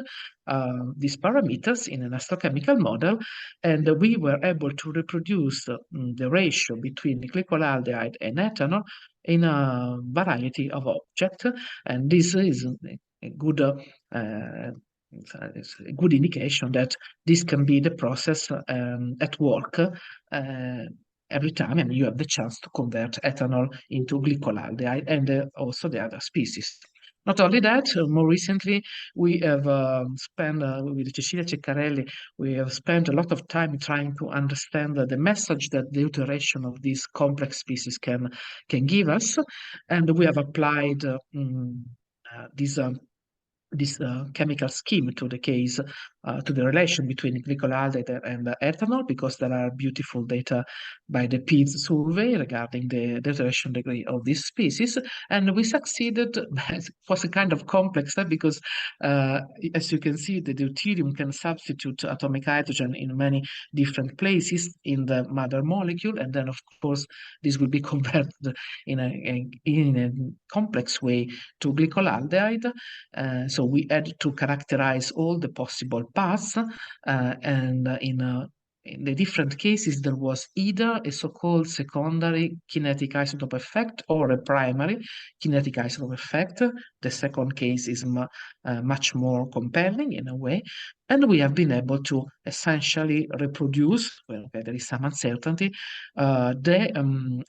these parameters in an astrochemical model, and we were able to reproduce the ratio between glycolaldehyde and ethanol in a variety of objects, and this is a good it's a good indication that this can be the process at work every time, and you have the chance to convert ethanol into glycolaldehyde and also the other species. Not only that, more recently, we have spent, with Cecilia Ceccarelli, we have spent a lot of time trying to understand the message that the iteration of these complex species can give us. And we have applied this chemical scheme to the case, to the relation between glycolaldehyde and ethanol, because there are beautiful data by the PEAS survey regarding the iteration degree of this species. And we succeeded. It was a kind of complex because, as you can see, the deuterium can substitute atomic hydrogen in many different places in the mother molecule. And then, of course, this will be converted in a complex way to glycolaldehyde. So we had to characterize all the possible paths, and in the different cases, there was either a so-called secondary kinetic isotope effect or a primary kinetic isotope effect. the second case is much more compelling in a way. And we have been able to essentially reproduce, well, okay, there is some uncertainty, a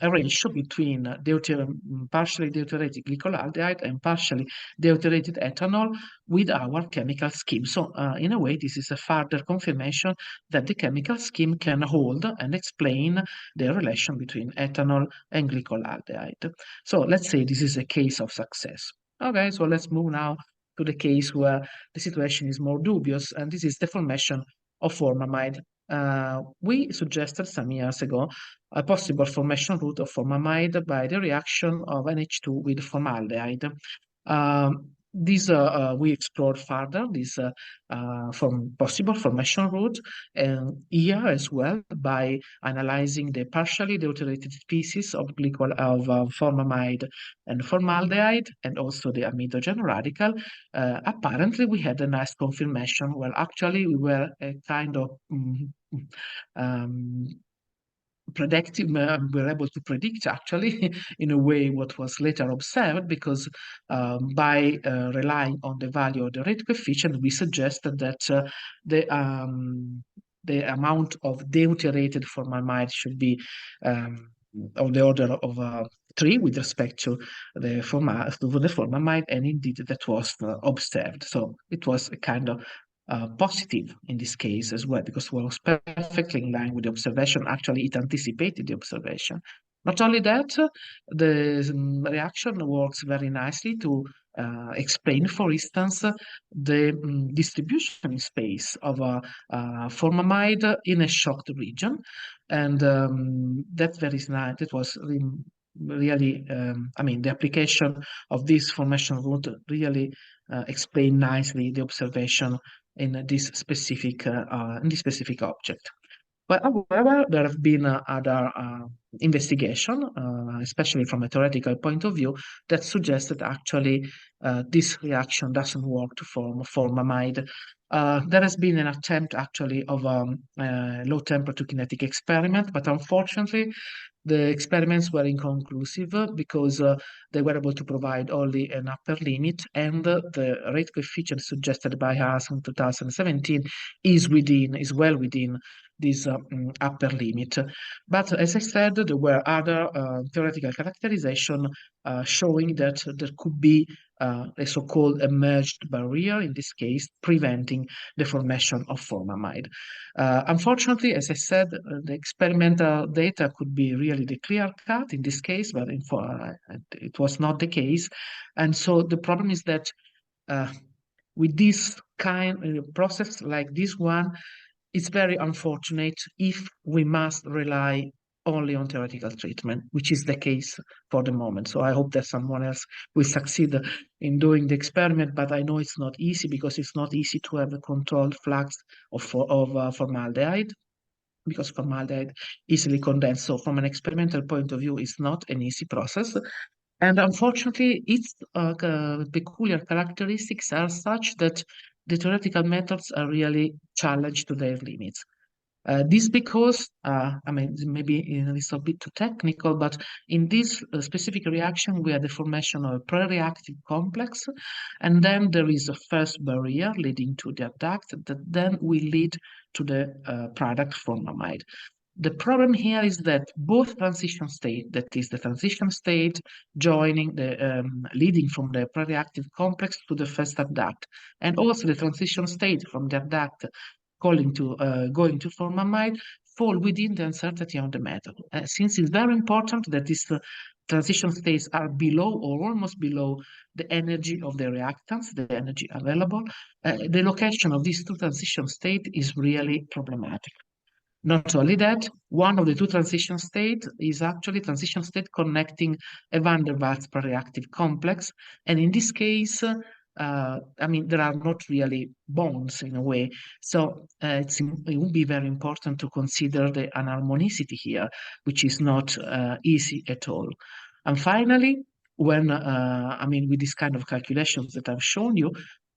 ratio between partially deuterated glycolaldehyde and partially deuterated ethanol with our chemical scheme. So in a way, this is a further confirmation that the chemical scheme can hold and explain the relation between ethanol and glycolaldehyde. So let's say this is a case of success. Okay, so let's move now to the case where the situation is more dubious, and this is the formation of formamide. We suggested some years ago a possible formation route of formamide by the reaction of NH2 with formaldehyde. We explored further this possible formation route, and here as well by analyzing the partially deuterated species of formamide and formaldehyde, and also the amidogen radical. Apparently, we had a nice confirmation. Well, actually, we were a kind of predictive, we were able to predict actually in a way what was later observed, because by relying on the value of the rate coefficient, we suggested that the amount of deuterated formaldehyde should be of the order of 3 with respect to the formaldehyde, and indeed that was observed. So it was a kind of positive in this case as well, because it was perfectly in line with the observation. Actually, it anticipated the observation. Not only that, the reaction works very nicely to explain, for instance, the distribution in space of formamide in a shocked region. And that's very nice. That was really, the application of this formation route really explain nicely the observation in this specific object. But however, there have been other investigation, especially from a theoretical point of view, that suggest that actually this reaction doesn't work to form formamide. There has been an attempt actually of a low temperature kinetic experiment, but unfortunately the experiments were inconclusive because they were able to provide only an upper limit, and the rate coefficient suggested by us in 2017 is well within this upper limit. But as I said, there were other theoretical characterization showing that there could be a so-called emerged barrier, in this case, preventing the formation of formamide. Unfortunately, as I said, the experimental data could be really the clear cut in this case, but it was not the case. And so the problem is that with this kind of process like this one, it's very unfortunate if we must rely only on theoretical treatment, which is the case for the moment. So I hope that someone else will succeed in doing the experiment, but I know it's not easy, because it's not easy to have a controlled flux of formaldehyde, because formaldehyde easily condensed. So from an experimental point of view, it's not an easy process. And unfortunately, its peculiar characteristics are such that the theoretical methods are really challenged to their limits. This because, maybe a little bit too technical, but in this specific reaction, we have the formation of a pre-reactive complex, and then there is a first barrier leading to the adduct that then will lead to the product formamide. The problem here is that both transition state, that is the transition state joining the leading from the pre-reactive complex to the first adduct, and also the transition state from the adduct going to formamide, fall within the uncertainty of the method. Since it's very important that these transition states are below or almost below the energy of the reactants, the energy available, the location of these two transition states is really problematic. Not only that, one of the two transition states is actually transition state connecting a van der Waals pre-reactive complex, and in this case, there are not really bonds in a way. So it would be very important to consider the anharmonicity here, which is not easy at all. And finally, when with this kind of calculations that I've shown you,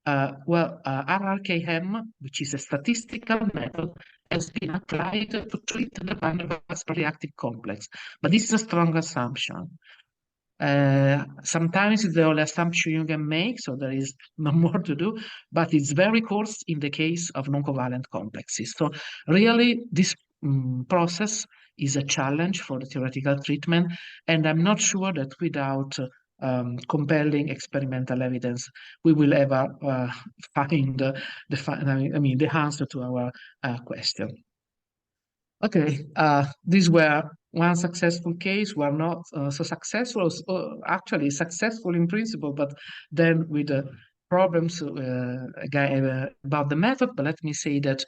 RRKM, which is a statistical method, has been applied to treat the van der Waals reactive complex. But this is a strong assumption. Sometimes it's the only assumption you can make, so there is no more to do, but it's very coarse in the case of non-covalent complexes. So really, this process is a challenge for the theoretical treatment, and I'm not sure that without compelling experimental evidence, we will ever find the answer to our question. Okay, these were one successful case. We're not so successful, actually successful in principle, but then with problems about the method. But let me say that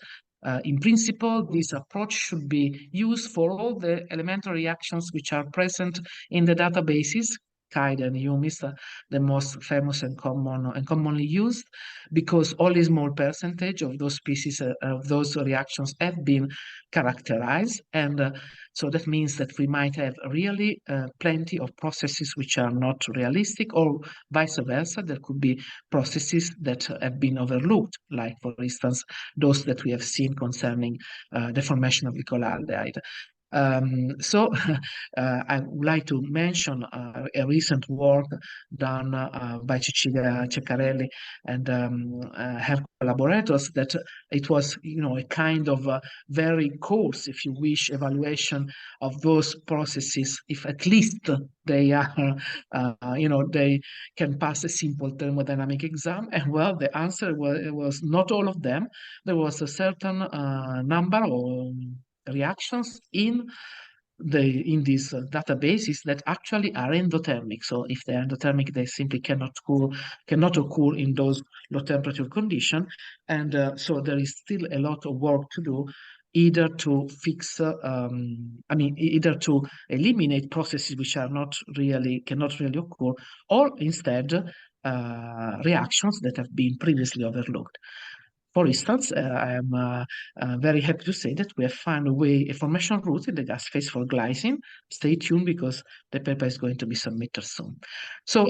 in principle, this approach should be used for all the elementary reactions which are present in the databases. Kide and Humis, the most famous and commonly used, because only a small percentage of those species of those reactions have been characterized, and so that means that we might have really plenty of processes which are not realistic, or vice versa. There could be processes that have been overlooked, like for instance those that we have seen concerning the formation of glycolaldehyde. So I would like to mention a recent work done by Cecilia Ceccarelli and her collaborators, that it was, a kind of very coarse, if you wish, evaluation of those processes, if at least they are, they can pass a simple thermodynamic exam. And well, the answer was not all of them. There was a certain number of reactions in these databases that actually are endothermic. So if they're endothermic, they simply cannot occur in those low temperature conditions. And so there is still a lot of work to do, either to fix, either to eliminate processes which cannot really occur, or instead reactions that have been previously overlooked. For instance, I am very happy to say that we have found a formation route in the gas phase for glycine. Stay tuned, because the paper is going to be submitted soon. So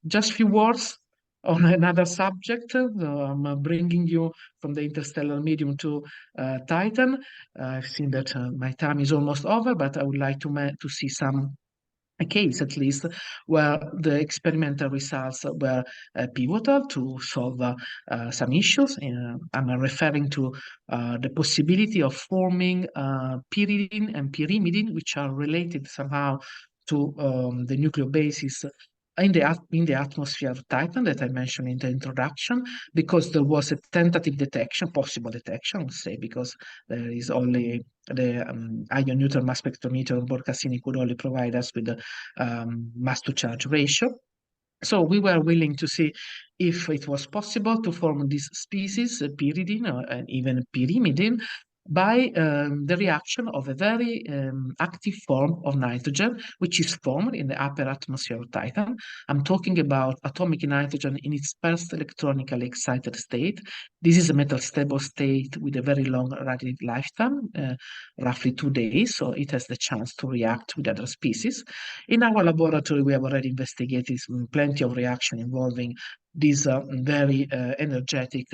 just few words on another subject. I'm bringing you from the interstellar medium to Titan. I've seen that my time is almost over, but I would like to see a case, at least, where the experimental results were pivotal to solve some issues. I'm referring to the possibility of forming pyridine and pyrimidine, which are related somehow to the nucleobases in the atmosphere of Titan that I mentioned in the introduction, because there was a tentative detection, possible detection, I would say, because there is only the ion neutral mass spectrometer on board Cassini could only provide us with the mass to charge ratio. So we were willing to see if it was possible to form this species, pyridine and even pyrimidine, by the reaction of a very active form of nitrogen, which is formed in the upper atmosphere of Titan. I'm talking about atomic nitrogen in its first electronically excited state. This is a metal-stable state with a very long radiative lifetime, roughly 2 days, so it has the chance to react with other species. In our laboratory, we have already investigated plenty of reaction involving these very energetic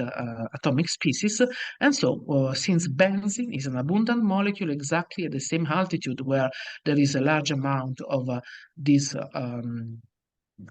atomic species. And so, since benzene is an abundant molecule exactly at the same altitude where there is a large amount of this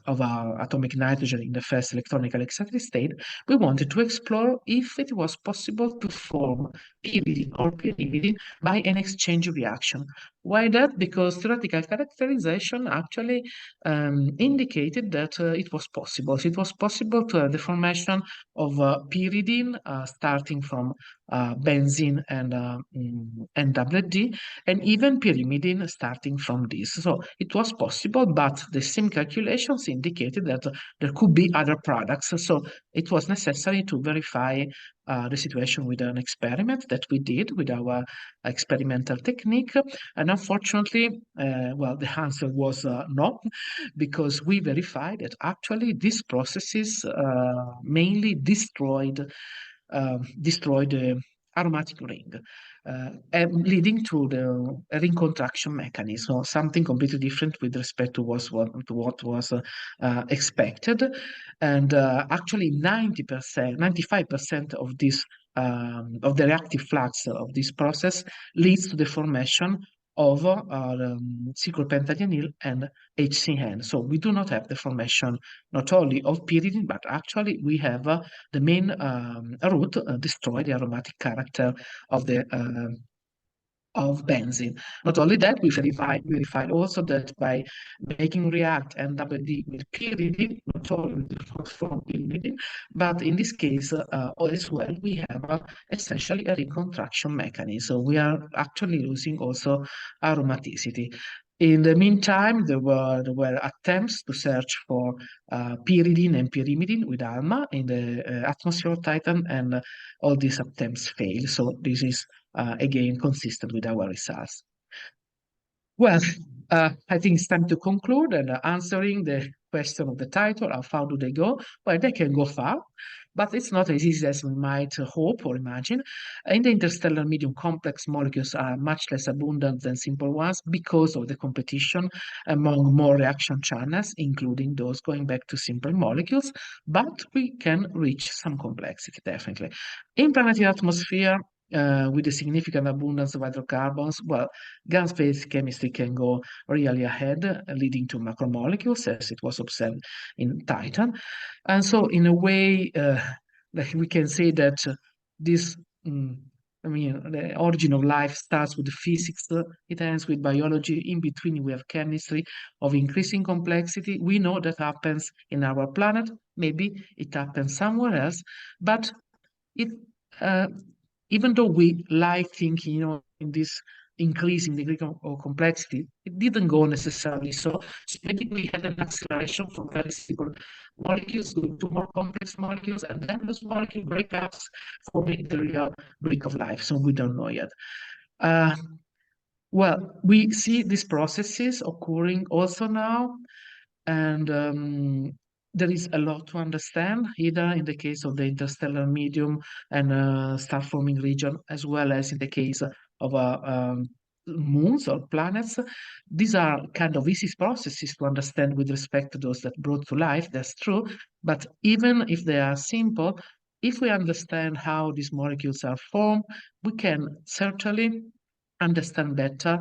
atomic nitrogen in the first electronically excited state, we wanted to explore if it was possible to form pyridine or pyrimidine by an exchange reaction. Why that? Because theoretical characterization actually indicated that it was possible. So it was possible to have the formation of pyridine starting from benzene and WD, and even pyrimidine starting from this. So it was possible, but the same calculations indicated that there could be other products. So it was necessary to verify the situation with an experiment that we did with our experimental technique. And unfortunately, the answer was no, because we verified that actually these processes mainly destroyed the aromatic ring, leading to the ring contraction mechanism, so something completely different with respect to what was expected. And actually 90%, 95% of this of the reactive flux of this process leads to the formation of cyclopentadienyl and HCN. So we do not have the formation not only of pyridine, but actually we have the main root destroy the aromatic character of the of benzene. Not only that, we verified also that by making react NWD with pyridine, not only from pyridine, but in this case, as well, we have essentially a recontraction mechanism. So we are actually losing also aromaticity. In the meantime, there were attempts to search for pyridine and pyrimidine with ALMA in the atmosphere of Titan, and all these attempts failed. So this is again consistent with our results. Well, I think it's time to conclude and answering the question of the title, how far do they go? Well, they can go far, but it's not as easy as we might hope or imagine. In the interstellar medium, complex molecules are much less abundant than simple ones because of the competition among more reaction channels, including those going back to simple molecules, but we can reach some complexity, definitely. In planetary atmosphere, with a significant abundance of hydrocarbons, well, gas-phase chemistry can go really ahead, leading to macromolecules, as it was observed in Titan. And so, in a way, like we can say that this, the origin of life starts with physics, it ends with biology. In between, we have chemistry of increasing complexity. We know that happens in our planet. Maybe it happens somewhere else, but it even though we like thinking, in this increasing degree of complexity, it didn't go necessarily so. So maybe we had an acceleration from very simple molecules to more complex molecules, and then those molecule breakups forming the real brick of life. So we don't know yet. Well, we see these processes occurring also now, and there is a lot to understand, either in the case of the interstellar medium and star-forming region, as well as in the case of moons or planets. These are kind of easy processes to understand with respect to those that brought to life, that's true. But even if they are simple, if we understand how these molecules are formed, we can certainly understand better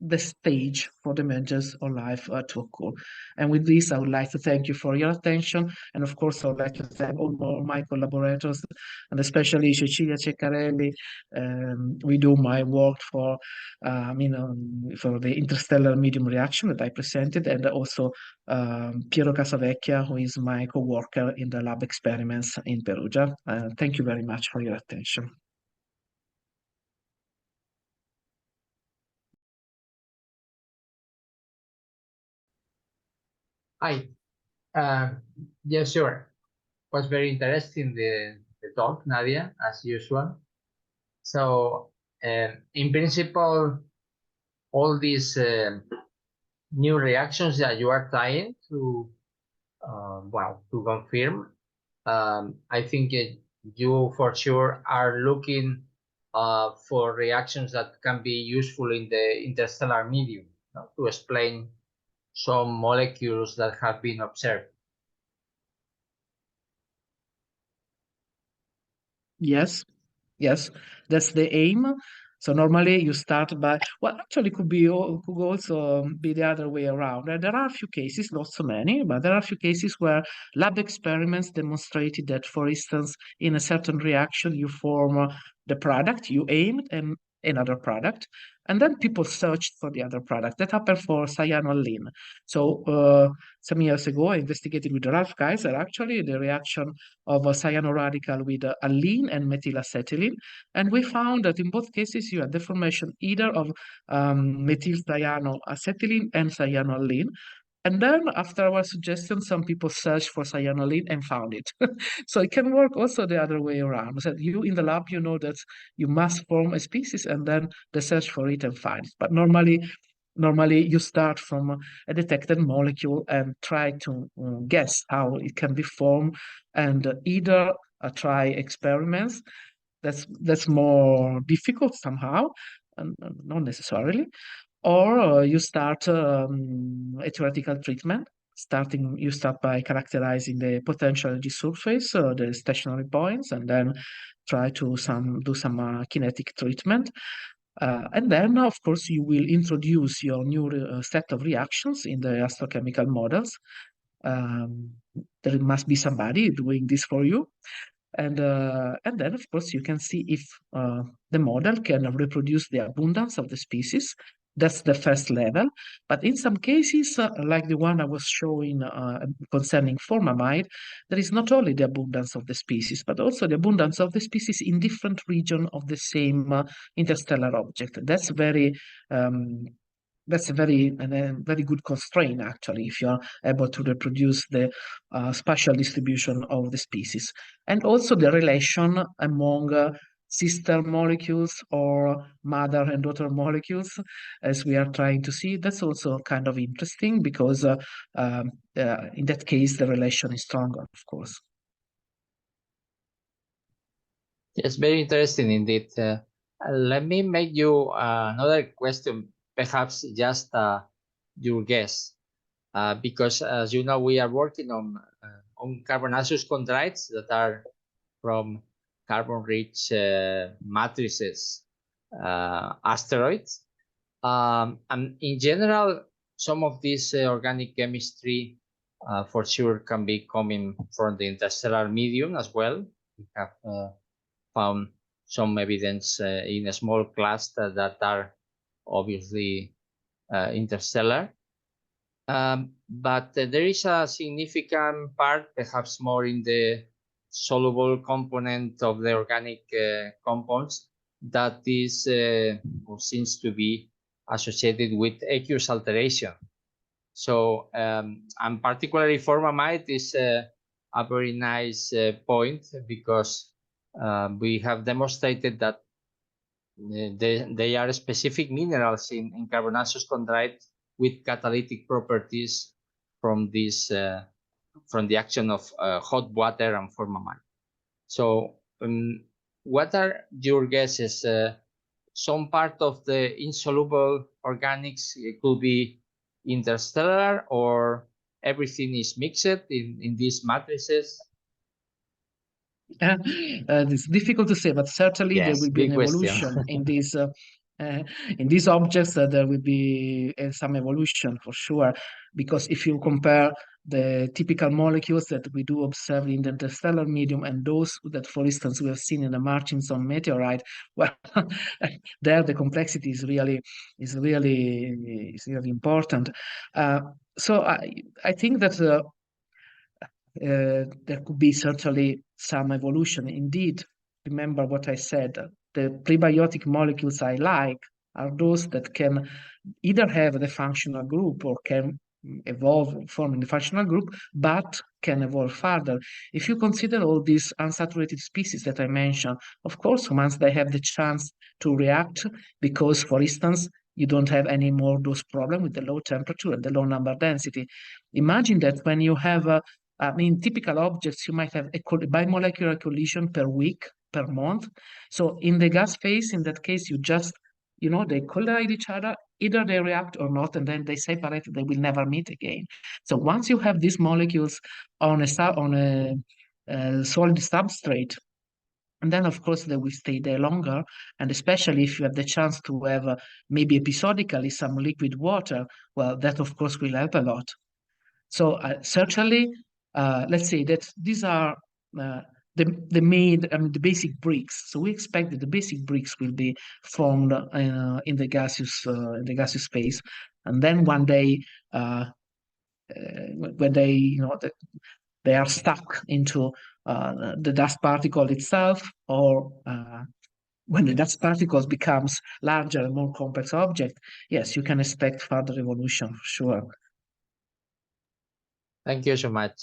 the stage for the mergers of life to occur. And with this, I would like to thank you for your attention. And of course, I would like to thank all my collaborators, and especially Cecilia Ceccarelli. We do my work for the interstellar medium reaction that I presented, and also Piero Casavecchia, who is my co-worker in the lab experiments in Perugia. Thank you very much for your attention. Hi. Yeah, sure. Was very interesting the talk, Nadia, as usual. So, in principle, all these new reactions that you are trying to, to confirm, I think you for sure are looking for reactions that can be useful in the interstellar medium, to explain some molecules that have been observed. Yes, that's the aim. So normally you start by, well, actually could also be the other way around. And there are a few cases, not so many, but there are a few cases where lab experiments demonstrated that, for instance, in a certain reaction, you form the product, you aimed and another product, and then people searched for the other product. That happened for cyanoacetylene. So some years ago, I investigated with Ralph Kaiser, actually, the reaction of a cyanuradical with allene and methylacetylene. And we found that in both cases, you had the formation either of methylcyanoacetylene and cyanoacetylene. And then after our suggestion, some people searched for cyanoacetylene and found it. So it can work also the other way around. So you in the lab, you know that you must form a species and then they search for it and find it. But normally you start from a detected molecule and try to guess how it can be formed, and either try experiments. That's more difficult somehow, and not necessarily, or you start a theoretical treatment. You start by characterizing the potential energy surface, the stationary points, and then try to do some kinetic treatment. And then, of course, you will introduce your new set of reactions in the astrochemical models. There must be somebody doing this for you. And then, of course, you can see if the model can reproduce the abundance of the species. That's the first level. But in some cases, like the one I was showing concerning formamide, there is not only the abundance of the species, but also the abundance of the species in different regions of the same interstellar object. That's a very good constraint, actually, if you're able to reproduce the spatial distribution of the species. And also the relation among sister molecules or mother and daughter molecules, as we are trying to see. That's also kind of interesting because in that case, the relation is stronger, of course. Yes, very interesting indeed. Let me make you another question, perhaps just your guess, because as you know, we are working on carbonaceous chondrites that are from carbon-rich matrices, asteroids. And in general, some of this organic chemistry for sure can be coming from the interstellar medium as well. We have found some evidence in a small cluster that are obviously interstellar. But there is a significant part, perhaps more in the soluble component of the organic compounds, that is or seems to be associated with aqueous alteration. So, and particularly formamide is a very nice point, because we have demonstrated that they are specific minerals in carbonaceous chondrite with catalytic properties from this from the action of hot water and formamide. So, what are your guesses? Some part of the insoluble organics could be interstellar, or everything is mixed in these matrices? It's difficult to say, but certainly there will be an evolution in these objects. There will be some evolution for sure, because if you compare the typical molecules that we do observe in the interstellar medium and those that, for instance, we have seen in the margins on meteorite, well, there the complexity is really important. So I think that there could be certainly some evolution. Indeed, remember what I said, the prebiotic molecules I like are those that can either have the functional group or can evolve forming the functional group, but can evolve further. If you consider all these unsaturated species that I mentioned, of course, once they have the chance to react, because, for instance, you don't have any more those problems with the low temperature and the low number density. Imagine that when you have typical objects, you might have a bimolecular collision per week, per month. So in the gas phase, in that case, you just, they collide each other, either they react or not, and then they separate, they will never meet again. So once you have these molecules on a solid substrate, and then, of course, they will stay there longer. And especially if you have the chance to have maybe episodically some liquid water, well, that, of course, will help a lot. So certainly, let's say that these are the main, the basic bricks. So we expect that the basic bricks will be formed in the gaseous space, and then one day, when they they are stuck into the dust particle itself, or when the dust particles becomes larger and more complex object, yes, you can expect further evolution for sure. Thank you so much.